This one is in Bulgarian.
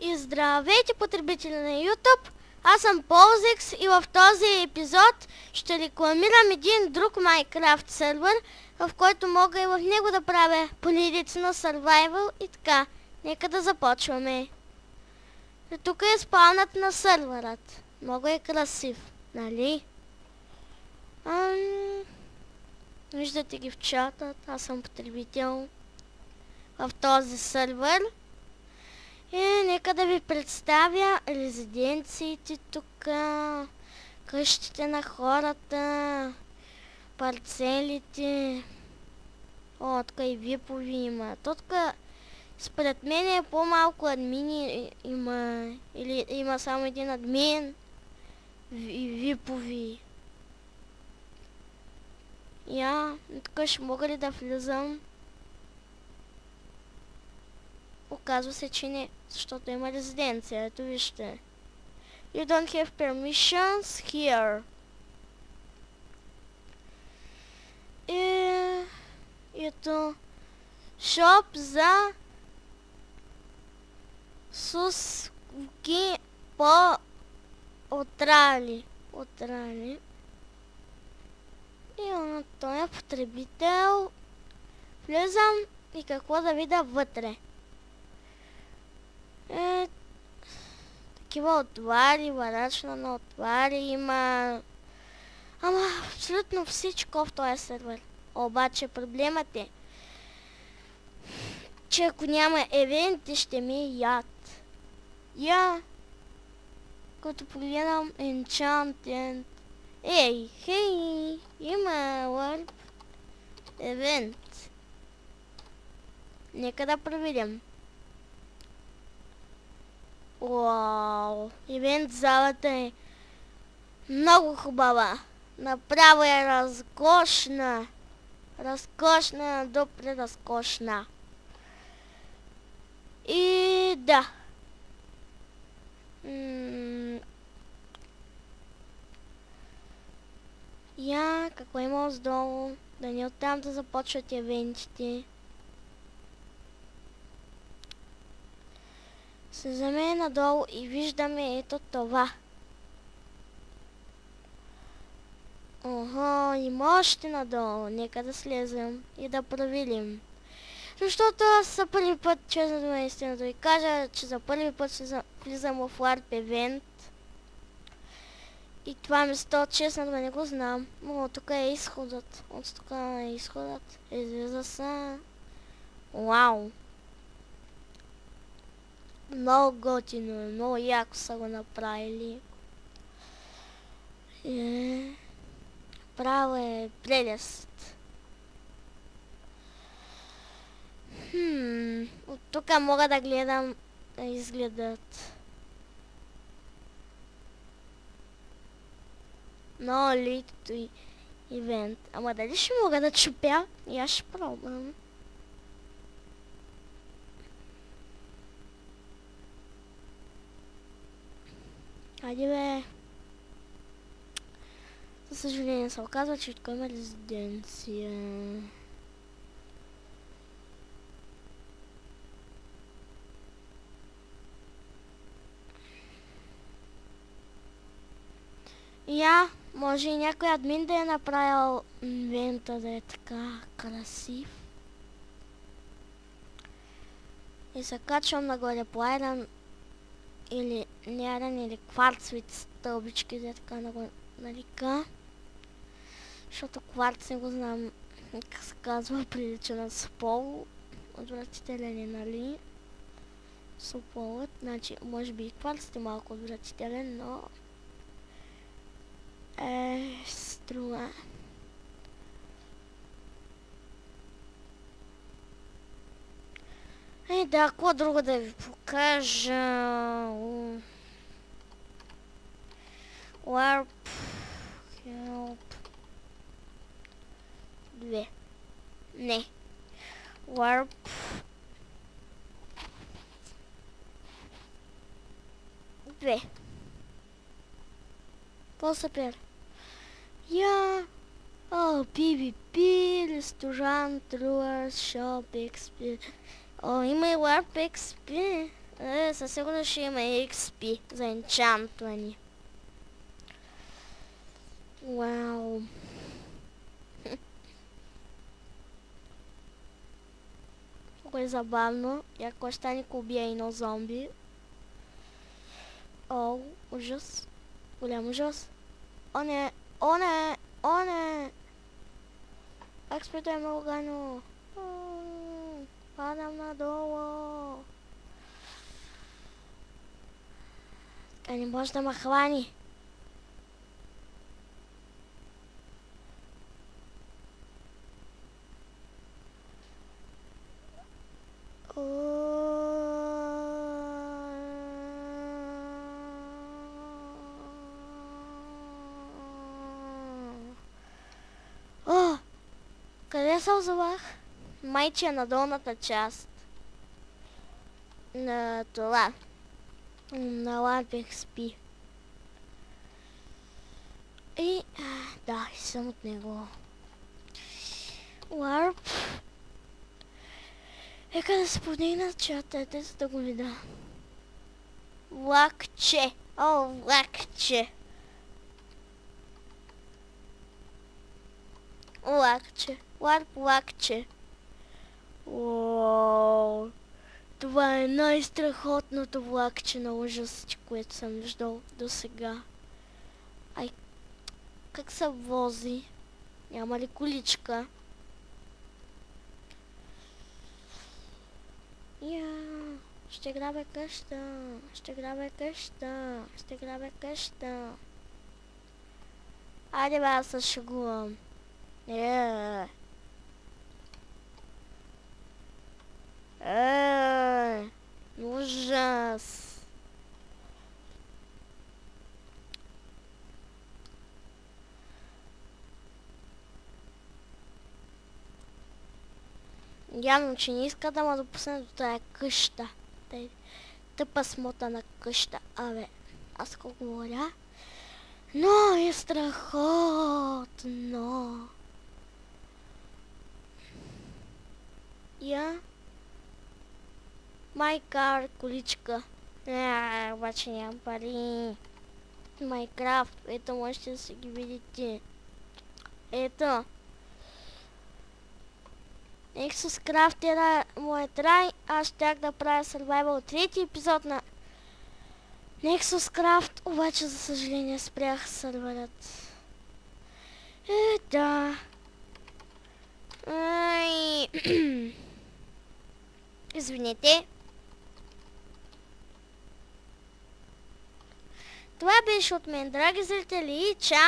И здравейте, потребители на YouTube! Аз съм Ползекс и в този епизод ще рекламирам един друг Minecraft сервер, в който мога и в него да правя поредици на Survival и така. Нека да започваме. И тук е спаунът на серверът. Много е красив, нали? Виждате ги в чатът, аз съм потребител в този сервер. И нека да ви представя резиденциите тук, къщите на хората, парцелите. О, тук и випови има. Тук според мен е по-малко админи има, или има само един админ и випови. Тук ще мога ли да влизам? Оказва се, че не, защото има резиденция. Ето вижте. You don't have permissions here. И ето шоп за суски по отрали. И на този потребител влизам и какво да видя вътре. Такива отвари, варачна на отвари има. Ама абсолютно всичко в този сервер. Обаче проблемът е, че ако няма евенти, ще ми яд. Като погледам Enchanted. Хей, има Warp евент. Нека да проверим. Вау, евент залата е много хубава. Направо е разкошна. Добре разкошна. И да. Какво има отдолу? Да не оттам да започват евентите. Слизаме надолу и виждаме ето това. Ого, има още надолу. Нека да слезем и да проверим. Защото аз за първи път, честно да истината ви кажа, че за първи път влизам в Warp Event. И това место, честно да не го знам. Но тук е изходът. От тук е изходът. Излиза се. Вау! Много готино е, много яко са го направили. Право е прелест. От тук мога да гледам да изгледат. Много литото и ивент. Ама дали ще мога да чупя? И аз ще пробвам. Хайде бе. За съжаление се оказва, че тук има резиденция. Може и някой админ да е направил инвента да е така красив. И се качвам нагоре по айрон или не айрон или кварцовите стълбички да е така нарека. Защото кварц не го знам как се казва, прилича на супол. Отвратителен е, нали? Суполът, значи може би и кварцът е малко отвратителен, но струва. Да, какво друго да ви покажа? Warp Help 2. Не. Warp две. По-супер. PvP, ресторант, Truers, Shop, XP. Има и Warp XP. Със сигурност ще има XP за енчантване. Вау. Много е забавно. И ако ще ни убие едно зомби. О, ужас. Голям ужас. О не, о не, о не. Експертът е много гано. Падам надолу. Не може да ме хвани. Къде се озовах? Майче е на долната част. На това. На лампих спи. И да, съм от него. Warp. Ека да се подигна чата, за да го видя. Влакче. О, влакче. Влакче. Warp влакче. Уоу. Това е най-страхотното влакче на ужас, което съм виждал до сега. Ай, как се вози? Няма ли количка? Ще грабя къща. Ще грабя къща. Ще грабя къща. Айде бе, аз се шегувам. Ужас. Явно, че не иска да ме допусне до тая къща. Тъпа смотана къща. Абе, аз какво говоря? Но е страхотно. Майкар, количка. Обаче нямам пари. Майкрафт, ето можете да си ги видите. Ето. Nexus Craft era моят рай. Аз щях да правя Survival трети епизод на Nexus Craft, обаче за съжаление спрях сървърът. Да. Извинете. Това беше от мен, драги зрители. Чао!